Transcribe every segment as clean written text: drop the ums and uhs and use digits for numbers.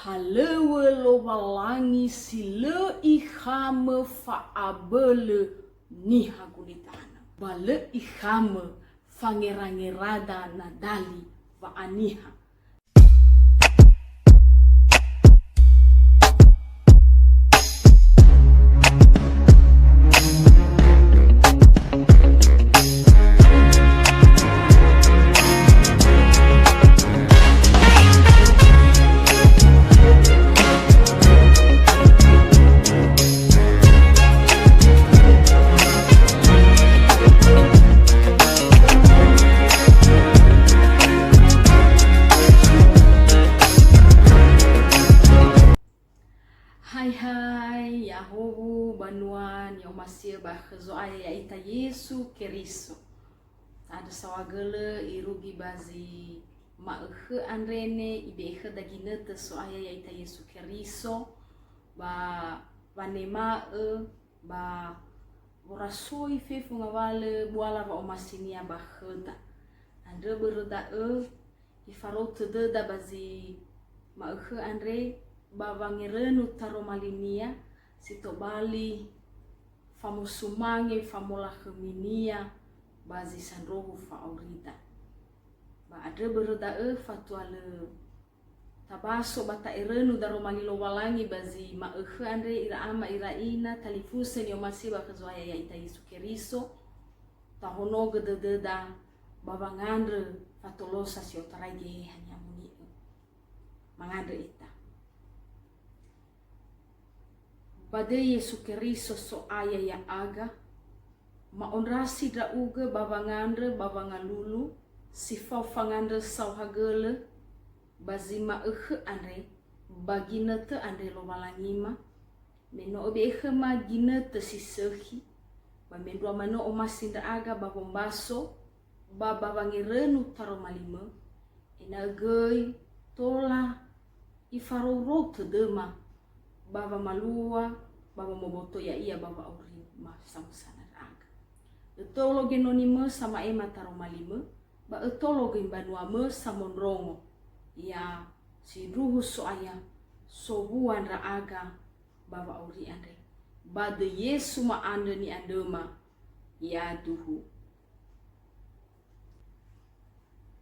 halewe lo walangi sile ihame faabele niha gulitana. Bale ihame fangerangerada nadali va aniha. Hai Yahowu banuan yang masih bahkezo aya ita Yesu Keriso. Ada sawagele irugi bazi maekhe andrene ibehe daginete so aya ita Yesu Keriso ba vanema ba borasoi fefu ngawale buala ba omasinia baheda. Andre berda ifarote da bazi maekhe andre bavangerenu taromalinia sito bali famusumange famola kheminia bazi sanrohu faurida ba adre berda fatuale tabaso bata erenu daromalilo walangi bazi maekhe andre ira ama ira ina talifuse ni omasi bakazwaya ya ita Yesu Keriso tahono gededa bavangandre fatolosa si otarage hanya muni mangandre ita Bade Yesu Keriso so aya ya aga maonrasi da uga bavangandre bavangalulu sifau fangandre sauhagele bazima andre baginete andre lo walangima meno obehe ma ginete sisehi ba mendua mano omasinda aga babombaso babavangirenu taromalima enagei tola ifaroro tedema baba malua baba moboto ya iya baba auri ma samusana aga etolo genonime sama ema taromalime ba etolo gembanua me samonrongo ya si ruhu so aya so buan ra aga baba auri ande bade Yesu ma ande ni andema ya duhu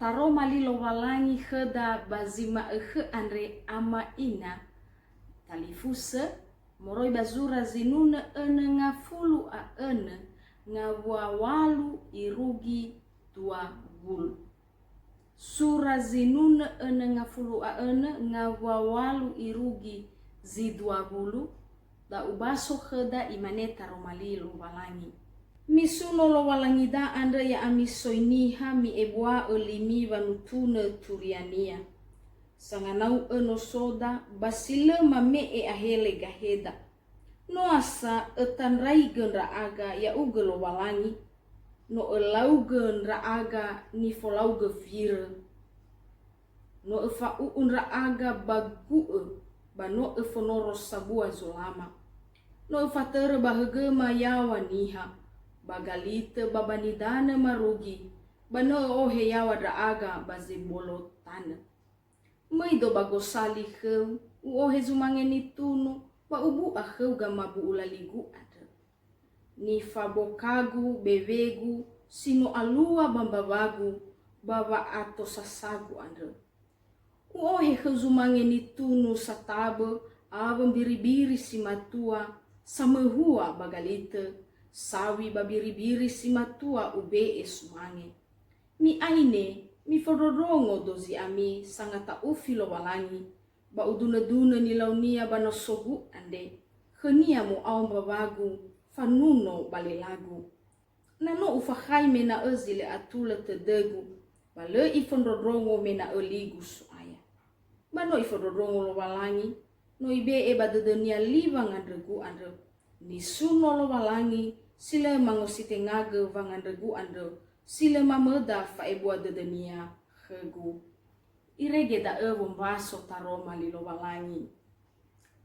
taromalilo walangi heda bazima andre ama ina talifuse moroi bazura zinuna ngafulu ngawawalu irugi 20 sura zinuna ngafulu ngawawalu irugi zi 20 da ubaso kheda imaneta romalilo walangi misuno lo walangi da andre ya amisoiniha mi ebwa olimi vanutuna turiania sanganau eno soda basile mame ahele gaheda no asa etanrai genra aga ya ugelo walangi no elau genra aga ni folau gevire no efa unra aga bagu bano efonoro sabua zolama no efatere bahage mayawa niha bagalite babanidane marugi bano ohe yawa dra aga bazibolo tana Maido bagosali kheu o hezumange ni tunu ba ubu akheu gama bu ulaligu ada ni fabokagu bevegu sino alua bambabagu baba ato sasagu anda o hezumange ni tunu satabe abam biribiri simatua samehua bagalite sawi babiribiri simatua ube esumange mi aine mi fororongo dozi ami sangata ufilo walangi ba uduna-duna ni launia bano sogu ande khenia mo aum babagu fanuno balelagu nano ufahai mena ezile atula tedegu bale ifororongo mena eligu suaya bano ifororongo lo walangi no ibe eba dedenia liva ngandregu ande ni suno lo walangi sile mangosite ngage vangandregu ande sile mameda fa ebua dedenia khegu irege da bombaso taroma lilo walangi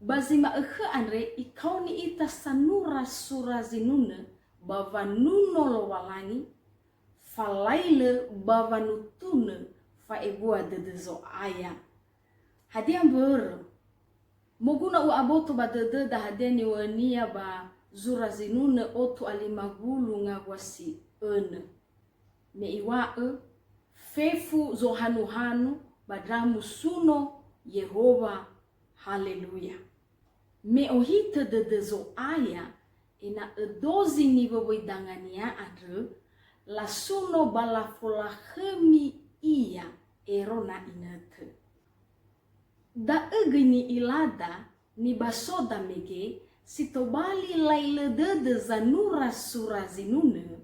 bazima andre ikauni ita sanura surazinuna bavanuno lo walangi falaile bavanutune fa ebua dedezo aya hadiam ber Moguna u aboto ba deda hadeni wania ba zura zinune otu alimagulu ngawasi me iwa fefu zo hanu badramu suno Yehova haleluya. Me ohita de zo aya ina 12 niwe wedangania adre la suno balafola hemi iya erona inate. Da egini ilada ni basoda mege sitobali laile de zanura surazinune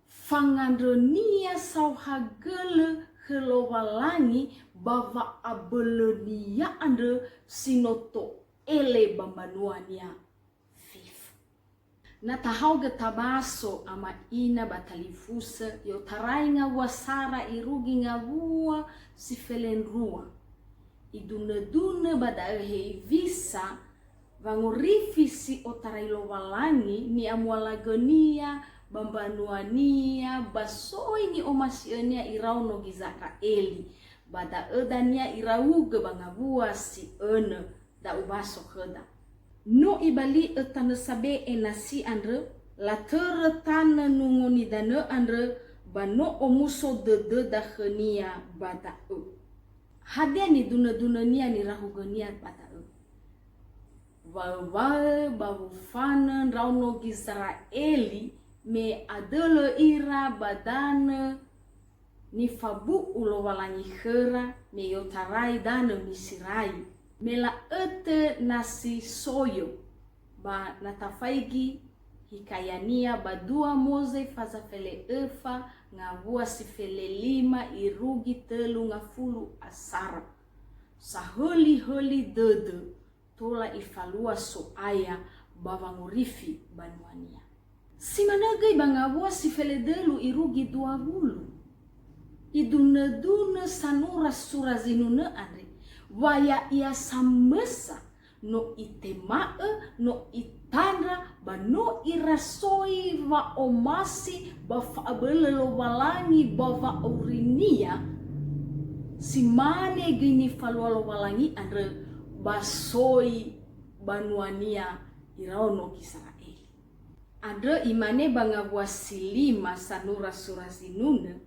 fangandronia sauhagele helowalangi bava abelenia ande sinoto ele bambanuania fifu. Na tahauga tabaso ama ina batalifusa yo tarainga wasara irugi ngavua sifelenrua. Idune badahe visa vangorifisi otarailo walangi ni amualagania bambanuania basoi ni omasiania irau no gizaka eli bada edania irauge bangabua si da ubaso heda no ibali etana sabe enasi andre la teretana nungoni dane andre bano omuso de da khania bada hadeni duna nia ni rahugania bada bavufanen rauno Israeli me adele ira badane ni fabu ulo walangi hera me yotarai dane misirai me la ete nasi soyo ba natafaigi hikayania badua moze fazafele efa ngavua sifele 5 irugi telu ngafulu asara saholi dede tola ifalua so aya bavangorifi banuania. Simanagai bangavua sifele delu irugi 20. Idune sanura surazinune andre. Waya ia samesa no itemae no itandra bano irasoi va omasi bafa abelelo walangi bava urinia. Simane gini falualo walangi andre basoi banuania irauno Israel. Ada imane bangavua silima sanura surazinune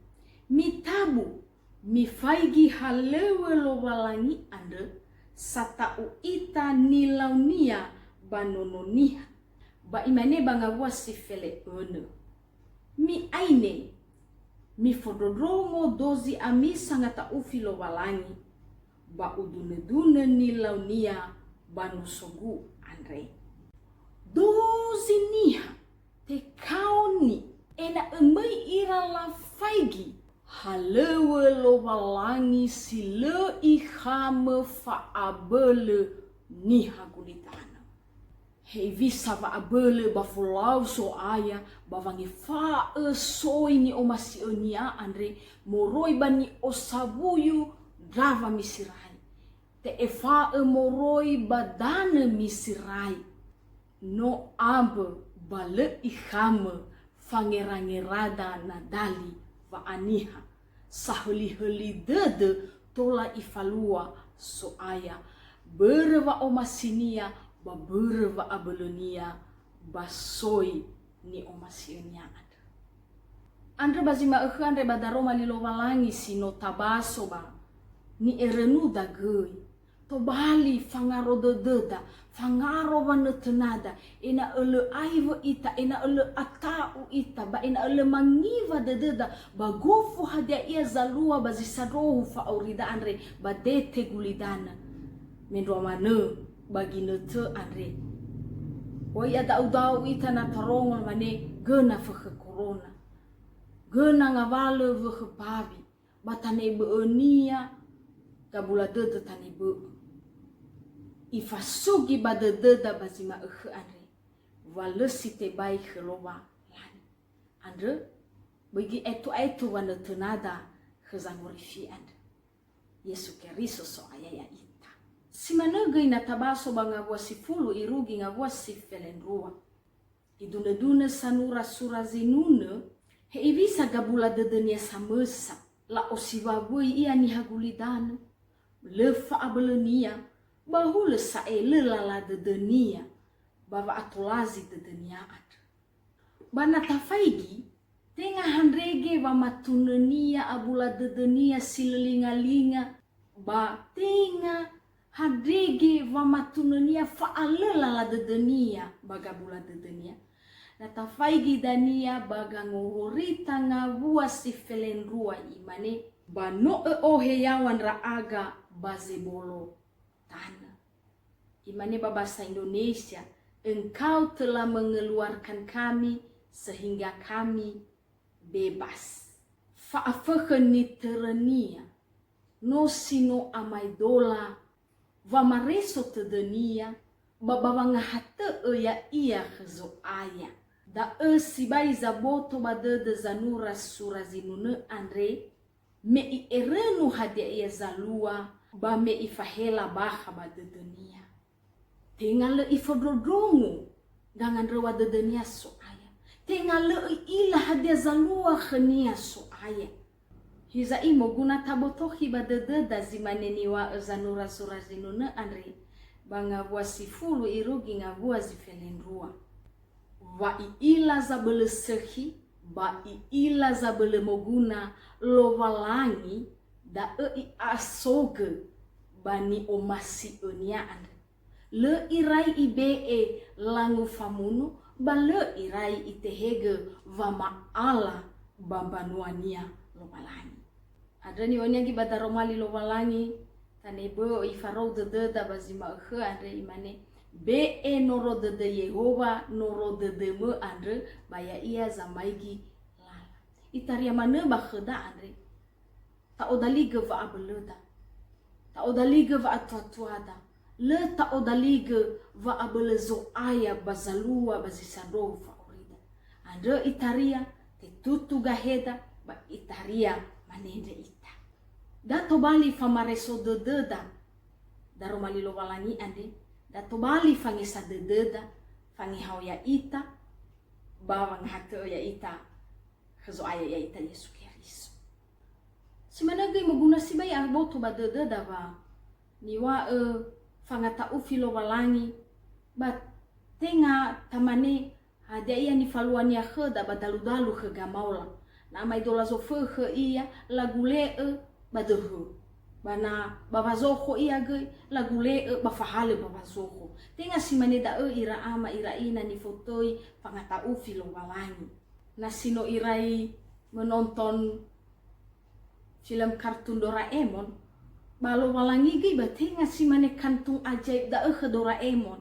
mitabu mifaigi halewe lo walangi ande sata uita nilaunia banononiha ba imane bangavua sifele mi aine mi fododrongo dozi ami sangata ufi lo walangi ba udune nilaunia banusogu andre dozi niha te kaoni ena emei ira la faigi halewe lo walangi sile ihame fa abele niha gulitana hei visa va abele bafulau so aya bavangi fa soi ni omasi onia andre moroi bani osabuyu drava misirai te efa moroi badane misirai no abe bale ihame fangerangerada nadali va aniha saheli dede tola ifalua so aya berva omasinia ba berva abelonia basoi ni omasinia andre bazima andre badaroma lilo walangi sino tabaso ba ni erenu dagui to bali fangaro deda fangaro vanetenada ina ele aivo ita ina ele atau ita ba ina ele mangiva deda bagofu hadia ia zalua bazisarohu fa aurida andre badete gulidana mendro mane bagi nete andre oi ada udau ita na tarong mane gena fa corona gena ngavale ve babi batane beenia kabula dede tani be ifasugi badededa bazima andre walesi te bai gelowa lani andre bagi etu wana tenada gezangorifi andre Yesu Kristo so ayaya ita simanaga ina tabaso bangavua sifulu irugi ngavua sifelenrua idune sanura surazinune heivisa gabula dedenia samesa la osivabui ia ni hagulidana lefa abelenia bahula saele lala dedenia bava atolazi dedenia ada bana tafaigi tenga handrege va matunenia abula dedenia silelinga-linga ba tenga handrege va matunenia faale lala dedenia bagabula dedenia na tafaigi dania baga ngohorita ngavua si felendrua imane bano ohe yawan raaga bazebolo tanah. Imane bahasa Indonesia, engkau telah mengeluarkan kami sehingga kami bebas. Fa'afakeni terenia, no sino amai dola, vamareso tedenia, babawanga hate ya iya kezo aya. Da sibai zaboto badede zanura surazinune andre, me i erenu hadia ia zalua, ba me i fahela baha badedenia. Tengale i fodrodrongu, gangan rewa dedenia so aya. Tengale ila hadia zalua khenia so aya. Hiza imo guna tabotohi badededa zimaneniwa zanura surazinune andre, banga bua sifulu irugi ngabua zifelendrua. Wa ila zabele sehi, ba ila zabele moguna lovalangi da i asoge bani omasi enia andre. Le irai ibee langu famunu, ba le irai itehege vama ala bambanuania lovalangi. Ada ni wanyagi badaromali lovalangi, tanebo ifarou dededa bazima ehe andre imane. Be noro de Yehova noro de me andre baya ia zamaigi lala. Itaria mana bakhda andre. Ta odaliga va abeleda. Ta odaliga va atuatuada. Le ta odaliga va abelezo aya bazalua bazisado fa orida. Andre itaria te tutu gaheda ba itaria manende ita. Dato bali famareso de deda. Daro malilo walangi ande. Dato bali fangi sa dededa, fangi hau ya ita, bawang hate ya ita, kezo aya ya ita Yesu Keriso. Si managay maguna si bay aboto ba dededa ba, niwa fangata ufilo walangi, ba tenga tamane hadia iya ni faluan ya kheda ba dalu-dalu khegamaula, na may dola zo fe iya lagule badehu. Bana babazoho iya gay lagule bafahale babazoho tenga si maneda ira ama ira ina ni fotoi pangatau film walangi na sino irai menonton film kartun Doraemon balo walangi gay ba tenga si mane kantung ajaib da Doraemon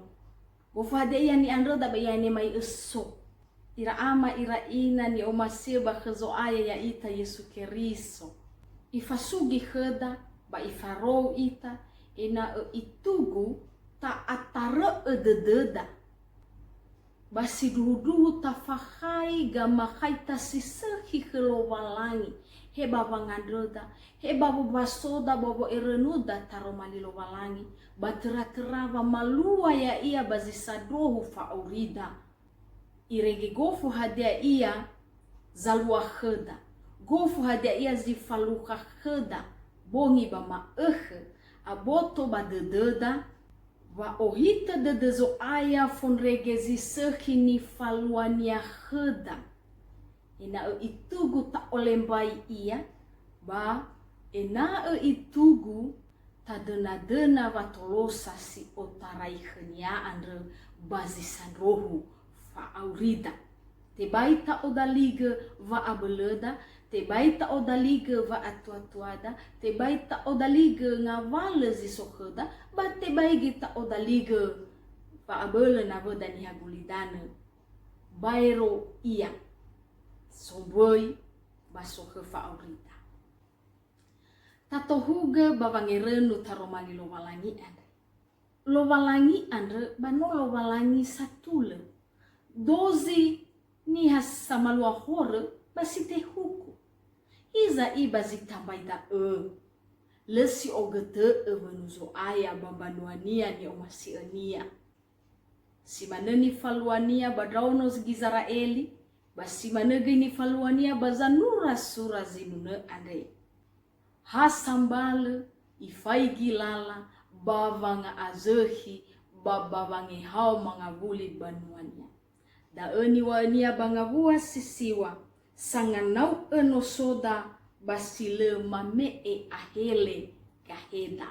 bofade iya ni andro da bayane mai eso ira ama ira ina ni omasir ba khezo aya ya ita Yesu Keriso ifasugi kheda ba ifarou ita ena itugu ta atara dededa basi dudu ta fahai gamakai ta sisehi kelowalangi he baba ngandroda he baba basoda baba erenuda taromali lowalangi batera-tera va malua ya ia bazi sadohu faurida irege gofu hadia ia zalua kheda gofu hadia ia zifaluka kheda bongi bama aboto ba dededa va ohita dedezo aya fon regezi sekini faluania kheda ina itugu ta olembai ia ba ena itugu ta dena va tolosa si otarai khenia andre bazisan rohu fa aurida te baita odalige va abeleda te baita odalige va atuatuada, te baita odalige ngawale zisokheda, ba te baigi ta odalige va abele na voda ni hagulidane. Bairo iya, somboi basokhe va aurita. Tato huge bavangerenu taromali lowalangi andre. Lowalangi andre, bano lowalangi satule. Dozi ni has samalua hore, basite huku. Iza iba zitambai da lesi ogete menuzo aya bambanuania ni omasi ania. Si maneni faluania badrauno zgizaraeli, basi manegi ni faluania bazanura sura zinune ande. Hasambale, ifai gilala, bavanga azehi babavange hao mangavuli banuania. Da eni wania bangavua sisiwa sanganau enosoda basile mamee ahele kaheda.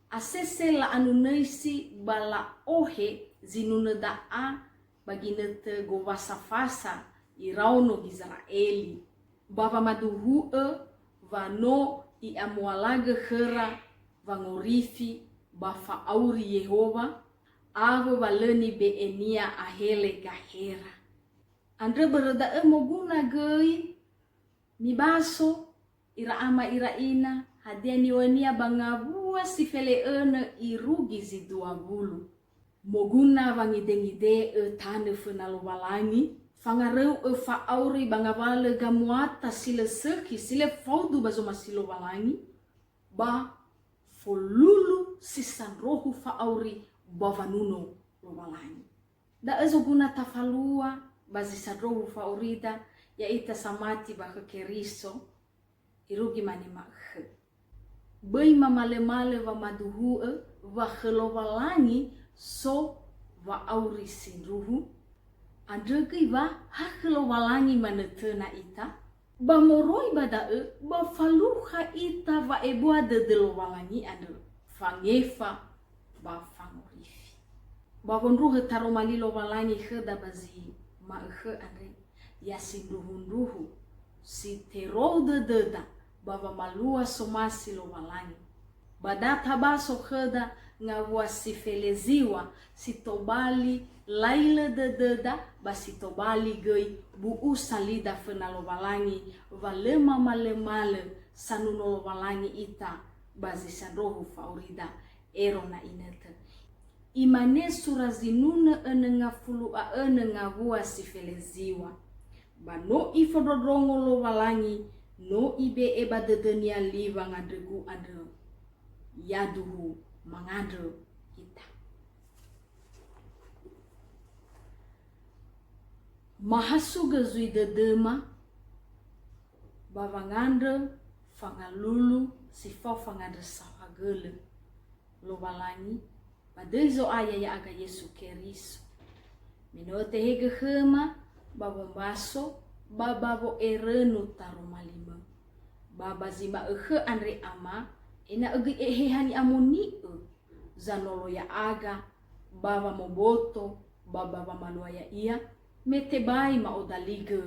Asese la anunaisi bala ohe zinuneda a baginete govasa-fasa irauno Israeli. Bava maduhu vano i amualaga hera vangorifi bafa auri Yehova ave valeni beenia ahele gahera. Andre bereda moguna gei mibaso ira ama ira ina hadiani wania bangavua sifele irugi zidua bulu. Moguna vangide tane fenalovalangi fangareu fa auri bangavale gamuata sile seki sile faudu bazoma silovalangi ba folulu sisanrohu fa auri bavanuno lovalangi. Da ezoguna tafalua bazi sadrohu fa aurida ya ita samati baka keriso irugi mani makhe. Bai mamale-male va maduhu va gelovalangi so va auri sinruhu. Andregi va hagelovalangi manetena ita. Ba moroi bada ba faluha ita va eboa de delovalangi ande fangefa ba fangorifi. Ba vonruhe taromali lovalangi heda bazi ma andre ya sinruhu si terode deda bava malua somasi lovalangi. Badata baso heda ngavua sifeleziwa sitobali laila dededa basitobali gei buu salida fena lovalangi valema male-male sanuno lovalangi ita bazi sanrohu faurida erona inete. Imane surazinuna ngafulua ngavua sifeleziwa. Bano ifododrongo lovalangi no ibe eba dedenia liva ngadregu andre yaduhu mangadre kita. Mahasuga zui dedema bavangandre fangalulu sifau fangandre sahagele lovalangi badezo aya ya aga Yesu Keriso. Minote hege hema babombaso bababo erenu tarumalima baba zima andre ama ena ehehani amoni zanolo ya aga baba moboto baba malua ya ia metebai ma odalige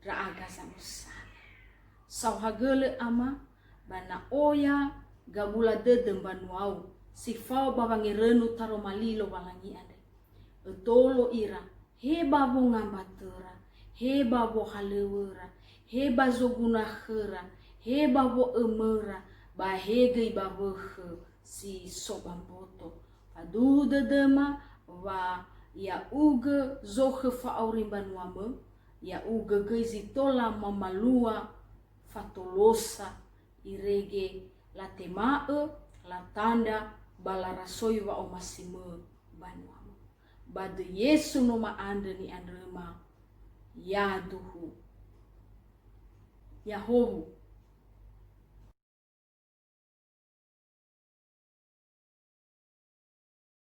ra aga samusana sauhagele ama bana oya gabula dedem banuau sifau baba ngerenu tarumalilo walangi ade etolo ira he babo ngambatera he babo halewera he bazoguna khera he babo emera ba hege babo si sobamboto adu dedema wa ya uge zoge fa aurimbanuame ya uge gezitola mamalua fatolosa irege la temae la tanda balarasoi wa omasime banuame badu Yesu noma ande ni andrema yaduhu Yahovu